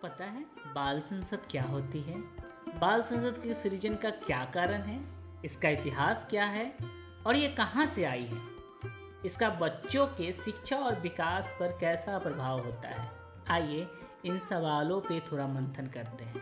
पता है बाल संसद क्या होती है? बाल संसद के सृजन का क्या कारण है? इसका इतिहास क्या है और ये कहाँ से आई है? इसका बच्चों के शिक्षा और विकास पर कैसा प्रभाव होता है? आइए इन सवालों पे थोड़ा मंथन करते हैं।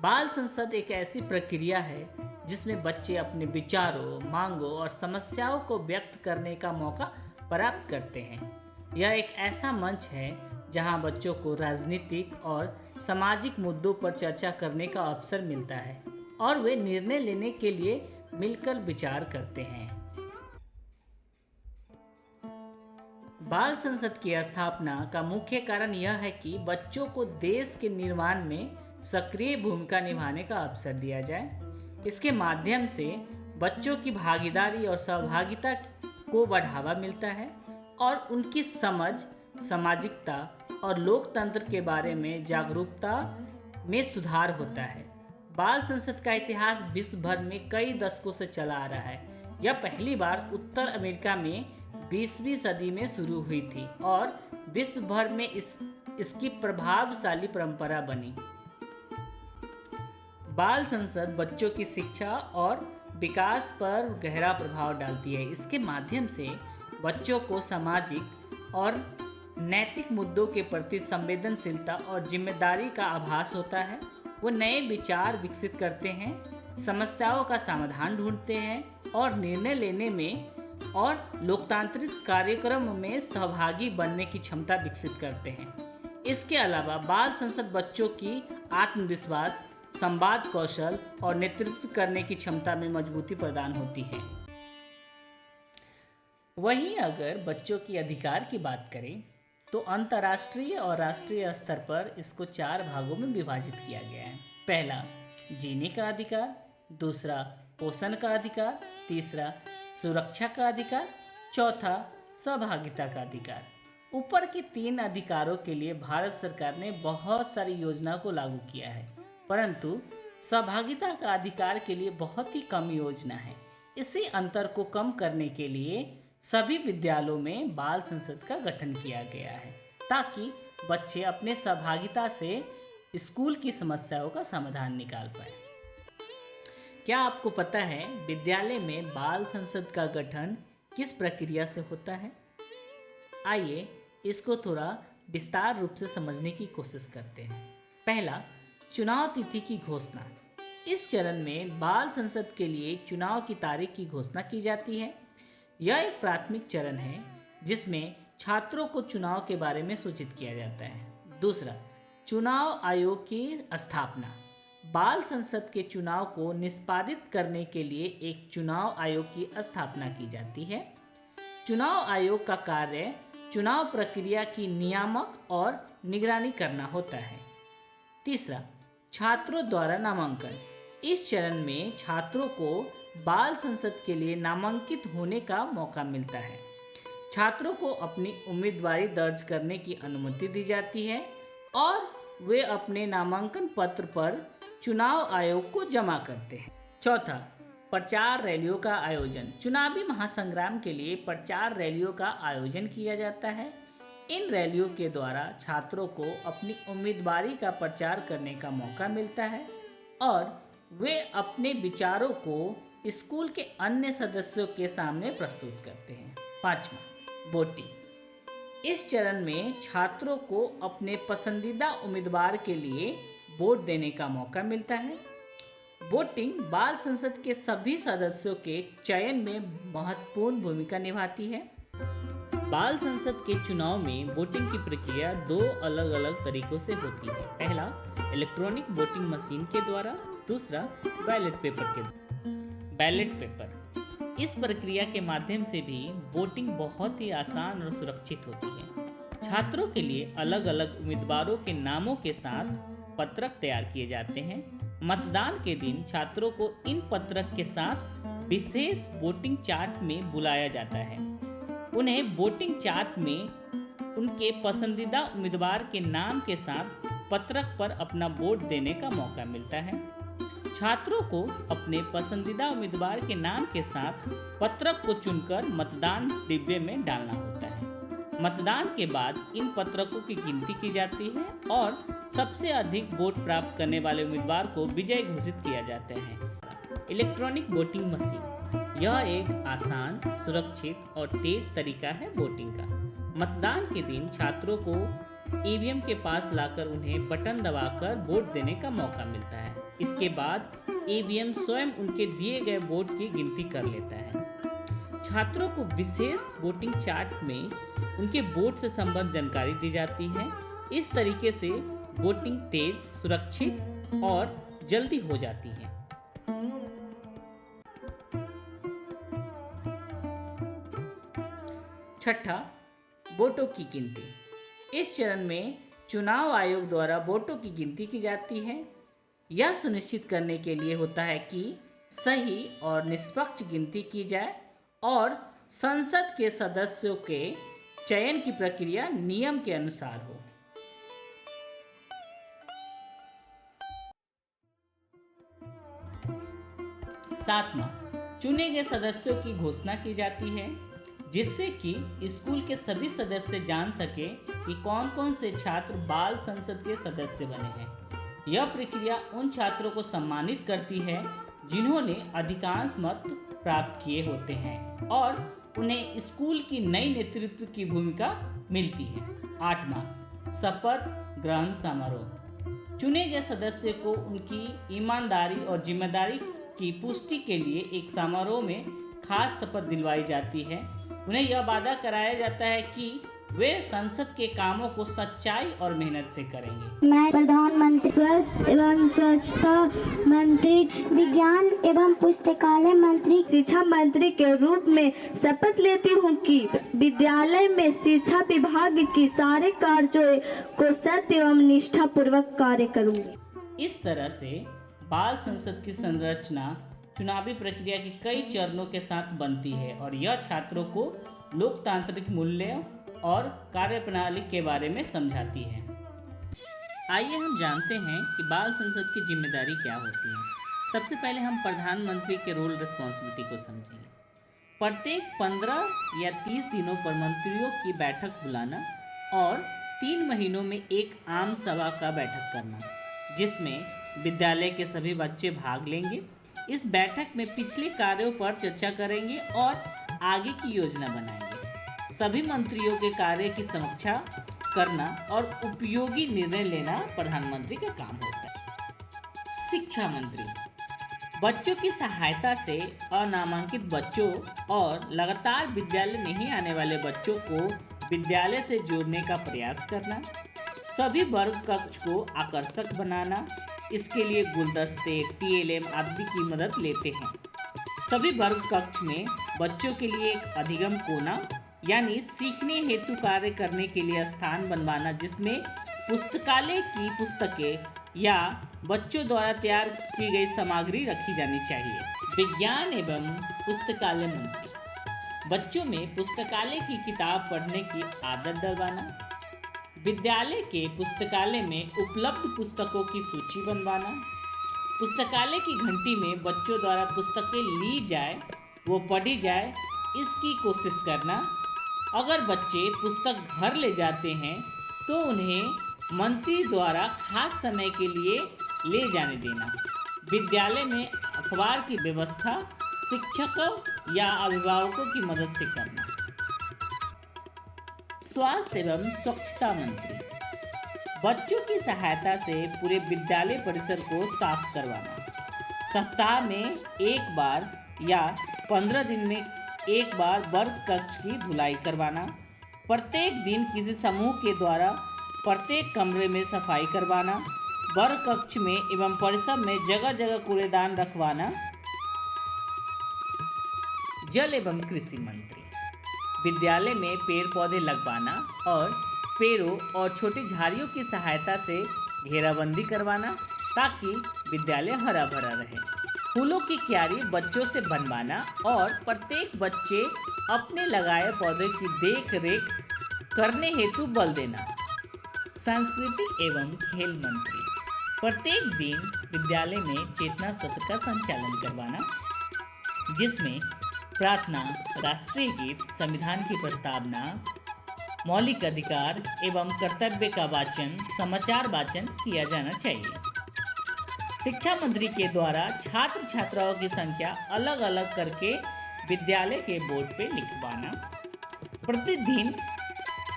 बाल संसद एक ऐसी प्रक्रिया है जिसमें बच्चे अपने विचारों, मांगों और समस्याओं को व्यक्त करने का मौका प्राप्त करते हैं। यह एक ऐसा मंच है जहां बच्चों को राजनीतिक और सामाजिक मुद्दों पर चर्चा करने का अवसर मिलता है और वे निर्णय लेने के लिए मिलकर विचार करते हैं। बाल संसद की स्थापना का मुख्य कारण यह है कि बच्चों को देश के निर्माण में सक्रिय भूमिका निभाने का अवसर दिया जाए। इसके माध्यम से बच्चों की भागीदारी और सहभागिता को बढ़ावा मिलता है और उनकी समझ, सामाजिकता और लोकतंत्र के बारे में जागरूकता में सुधार होता है। बाल संसद का इतिहास विश्व भर में कई दशकों से चला आ रहा है। यह पहली बार उत्तर अमेरिका में 20वीं सदी में शुरू हुई थी और विश्व भर में इसकी प्रभावशाली परंपरा बनी। बाल संसद बच्चों की शिक्षा और विकास पर गहरा प्रभाव डालती है। इसके माध्यम से बच्चों को सामाजिक और नैतिक मुद्दों के प्रति संवेदनशीलता और जिम्मेदारी का आभास होता है। वो नए विचार विकसित करते हैं, समस्याओं का समाधान ढूंढते हैं और निर्णय लेने में और लोकतांत्रिक कार्यक्रम में सहभागी बनने की क्षमता विकसित करते हैं। इसके अलावा बाल संसद बच्चों की आत्मविश्वास, संवाद कौशल और नेतृत्व करने की क्षमता में मजबूती प्रदान होती है। वहीं अगर बच्चों की अधिकार की बात करें तो अंतर्राष्ट्रीय और राष्ट्रीय स्तर पर इसको 4 भागों में विभाजित किया गया है। पहला, जीने का अधिकार, दूसरा, पोषण का अधिकार, तीसरा, सुरक्षा का अधिकार, चौथा, सहभागिता का अधिकार। ऊपर के 3 अधिकारों के लिए भारत सरकार ने बहुत सारी योजना को लागू किया है, परंतु सहभागिता का अधिकार के लिए बहुत ही कम योजना है। इसी अंतर को कम करने के लिए सभी विद्यालयों में बाल संसद का गठन किया गया है ताकि बच्चे अपने सहभागिता से स्कूल की समस्याओं का समाधान निकाल पाए। क्या आपको पता है विद्यालय में बाल संसद का गठन किस प्रक्रिया से होता है? आइए इसको थोड़ा विस्तार रूप से समझने की कोशिश करते हैं। पहला, चुनाव तिथि की घोषणा। इस चरण में बाल संसद के लिए चुनाव की तारीख की घोषणा की जाती है। यह एक प्राथमिक चरण है जिसमें छात्रों को चुनाव के बारे में सूचित किया जाता है। दूसरा, चुनाव आयोग की स्थापना। बाल संसद के चुनाव को निष्पादित करने के लिए एक चुनाव आयोग की स्थापना की जाती है। चुनाव आयोग का कार्य चुनाव प्रक्रिया की नियामक और निगरानी करना होता है। तीसरा, छात्रों द्वारा नामांकन। इस चरण में छात्रों को बाल संसद के लिए नामांकित होने का मौका मिलता है। छात्रों को अपनी उम्मीदवारी दर्ज करने की अनुमति दी जाती है और वे अपने नामांकन पत्र पर चुनाव आयोग को जमा करते हैं। चौथा, प्रचार रैलियों का आयोजन। चुनावी महासंग्राम के लिए प्रचार रैलियों का आयोजन किया जाता है। इन रैलियों के द्वारा छात्रों को अपनी उम्मीदवारी का प्रचार करने का मौका मिलता है और वे अपने विचारों को स्कूल के अन्य सदस्यों के सामने प्रस्तुत करते हैं। पांचवा, वोटिंग। इस चरण में छात्रों को अपने पसंदीदा उम्मीदवार के लिए वोट देने का मौका मिलता है। वोटिंग बाल संसद के सभी सदस्यों के चयन में महत्वपूर्ण भूमिका निभाती है। बाल संसद के चुनाव में वोटिंग की प्रक्रिया 2 अलग अलग तरीकों से होती है। पहला, इलेक्ट्रॉनिक वोटिंग मशीन के द्वारा, दूसरा, बैलेट पेपर। इस प्रक्रिया के माध्यम से भी वोटिंग बहुत ही आसान और सुरक्षित होती है। छात्रों के लिए अलग अलग उम्मीदवारों के नामों के साथ पत्रक तैयार किए जाते हैं। मतदान के दिन छात्रों को इन पत्रक के साथ विशेष वोटिंग चार्ट में बुलाया जाता है। उन्हें वोटिंग चार्ट में उनके पसंदीदा उम्मीदवार के नाम के साथ पत्रक पर अपना वोट देने का मौका मिलता है। छात्रों को अपने पसंदीदा उम्मीदवार के नाम के साथ पत्रक को चुनकर मतदान डिब्बे में डालना होता है। मतदान के बाद इन पत्रकों की गिनती की जाती है और सबसे अधिक वोट प्राप्त करने वाले उम्मीदवार को विजयी घोषित किया जाता है। इलेक्ट्रॉनिक वोटिंग मशीन, यह एक आसान, सुरक्षित और तेज तरीका है वोटिंग का। मतदान के दिन छात्रों को ईवीएम के पास लाकर उन्हें बटन दबाकर वोट देने का मौका मिलता है। इसके बाद ईवीएम स्वयं उनके दिए गए वोट की गिनती कर लेता है। छात्रों को विशेष वोटिंग चार्ट में उनके वोट से संबंधित जानकारी दी जाती है। इस तरीके से वोटिंग तेज, सुरक्षित और जल्दी हो जाती है। छठा, वोटों की गिनती। इस चरण में चुनाव आयोग द्वारा वोटों की गिनती की जाती है। यह सुनिश्चित करने के लिए होता है कि सही और निष्पक्ष गिनती की जाए और संसद के सदस्यों के चयन की प्रक्रिया नियम के अनुसार हो। सातवां, चुने गए सदस्यों की घोषणा की जाती है, जिससे कि स्कूल के सभी सदस्य जान सके कि कौन कौन से छात्र बाल संसद के सदस्य बने हैं। यह प्रक्रिया उन छात्रों को सम्मानित करती है जिन्होंने अधिकांश मत प्राप्त किए होते हैं और उन्हें स्कूल की नई नेतृत्व की भूमिका मिलती है। आठवां, शपथ ग्रहण समारोह। चुने गए सदस्य को उनकी ईमानदारी और जिम्मेदारी की पुष्टि के लिए एक समारोह में खास शपथ दिलवाई जाती है। उन्हें यह वादा कराया जाता है कि वे संसद के कामों को सच्चाई और मेहनत से करेंगे। मैं प्रधानमंत्री स्वास्थ्य एवं स्वच्छता मंत्री, विज्ञान एवं पुस्तकालय मंत्री, शिक्षा मंत्री के रूप में शपथ लेती हूँ कि विद्यालय में शिक्षा विभाग की सारे कार्यों को सत्य एवं निष्ठा पूर्वक कार्य करूँगी। इस तरह से बाल संसद की संरचना चुनावी प्रक्रिया के कई चरणों के साथ बनती है और यह छात्रों को लोकतांत्रिक मूल्यों और कार्यप्रणाली के बारे में समझाती है। आइए हम जानते हैं कि बाल संसद की जिम्मेदारी क्या होती है। सबसे पहले हम प्रधानमंत्री के रोल रिस्पॉन्सिबिलिटी को समझेंगे। प्रत्येक 15 या 30 दिनों पर मंत्रियों की बैठक बुलाना और 3 महीनों में एक आम सभा का बैठक करना, जिसमें विद्यालय के सभी बच्चे भाग लेंगे। इस बैठक में पिछले कार्यों पर चर्चा करेंगे और आगे की योजना बनाएंगे। सभी मंत्रियों के कार्य की समीक्षा करना और उपयोगी निर्णय लेना प्रधानमंत्री का काम होता है। शिक्षा मंत्री बच्चों की सहायता से अनामांकित बच्चों और लगातार विद्यालय नहीं आने वाले बच्चों को विद्यालय से जोड़ने का प्रयास करना, सभी वर्ग कक्ष को आकर्षक बनाना, इसके लिए गुलदस्ते, टीएलएम आदि की मदद लेते हैं। सभी वर्ग कक्ष में बच्चों के लिए एक अधिगम कोना यानी सीखने हेतु कार्य करने के लिए स्थान बनवाना, जिसमें पुस्तकालय की पुस्तकें या बच्चों द्वारा तैयार की गई सामग्री रखी जानी चाहिए। विज्ञान एवं पुस्तकालय मंत्री बच्चों में पुस्तकालय की किताब पढ़ने की आदत डलवाना, विद्यालय के पुस्तकालय में उपलब्ध पुस्तकों की सूची बनवाना, पुस्तकालय की घंटी में बच्चों द्वारा पुस्तकें ली जाए वो पढ़ी जाए इसकी कोशिश करना। अगर बच्चे पुस्तक घर ले जाते हैं तो उन्हें मंत्री द्वारा खास समय के लिए ले जाने देना। विद्यालय में अखबार की व्यवस्था शिक्षकों या अभिभावकों की मदद से करना। स्वास्थ्य एवं स्वच्छता मंत्री बच्चों की सहायता से पूरे विद्यालय परिसर को साफ करवाना, सप्ताह में एक बार या 15 दिन में एक बार वर्ग कक्ष की धुलाई करवाना, प्रत्येक दिन किसी समूह के द्वारा प्रत्येक कमरे में सफाई करवाना, वर्ग कक्ष में एवं परिसर में जगह जगह कूड़ेदान रखवाना। जल एवं कृषि मंत्री विद्यालय में पेड़ पौधे लगवाना और पेड़ों और छोटी झाड़ियों की सहायता से घेराबंदी करवाना ताकि विद्यालय हरा भरा रहे। फूलों की क्यारी बच्चों से बनवाना और प्रत्येक बच्चे अपने लगाए पौधे की देख रेख करने हेतु बल देना। सांस्कृतिक एवं खेल मंत्री प्रत्येक दिन विद्यालय में चेतना सत्र का संचालन करवाना, जिसमें प्रार्थना, राष्ट्रीय गीत, संविधान की प्रस्तावना, मौलिक अधिकार एवं कर्तव्य का वाचन, समाचार वाचन किया जाना चाहिए। शिक्षा मंत्री के द्वारा छात्र छात्राओं की संख्या अलग अलग करके विद्यालय के बोर्ड पे लिखवाना। प्रतिदिन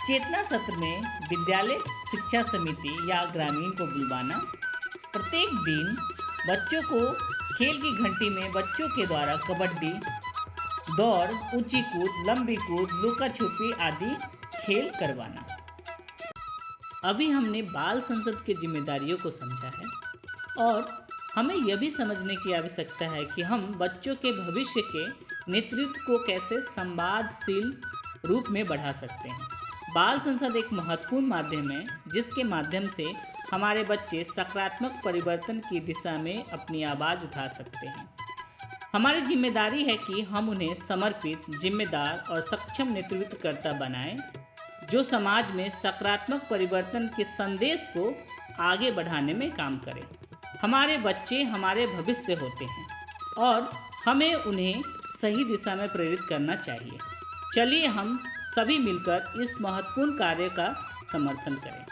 चेतना सत्र में विद्यालय शिक्षा समिति या ग्रामीण को बुलवाना। प्रत्येक दिन बच्चों को खेल की घंटी में बच्चों के द्वारा कबड्डी, दौड़, ऊंची कूद, लंबी कूद, लुका छुपी आदि खेल करवाना। अभी हमने बाल संसद की जिम्मेदारियों को समझा है और हमें यह भी समझने की आवश्यकता है कि हम बच्चों के भविष्य के नेतृत्व को कैसे संवादशील रूप में बढ़ा सकते हैं। बाल संसद एक महत्वपूर्ण माध्यम है जिसके माध्यम से हमारे बच्चे सकारात्मक परिवर्तन की दिशा में अपनी आवाज़ उठा सकते हैं। हमारी जिम्मेदारी है कि हम उन्हें समर्पित, जिम्मेदार और सक्षम नेतृत्वकर्ता बनाएं, जो समाज में सकारात्मक परिवर्तन के संदेश को आगे बढ़ाने में काम करें। हमारे बच्चे हमारे भविष्य होते हैं और हमें उन्हें सही दिशा में प्रेरित करना चाहिए। चलिए हम सभी मिलकर इस महत्वपूर्ण कार्य का समर्थन करें।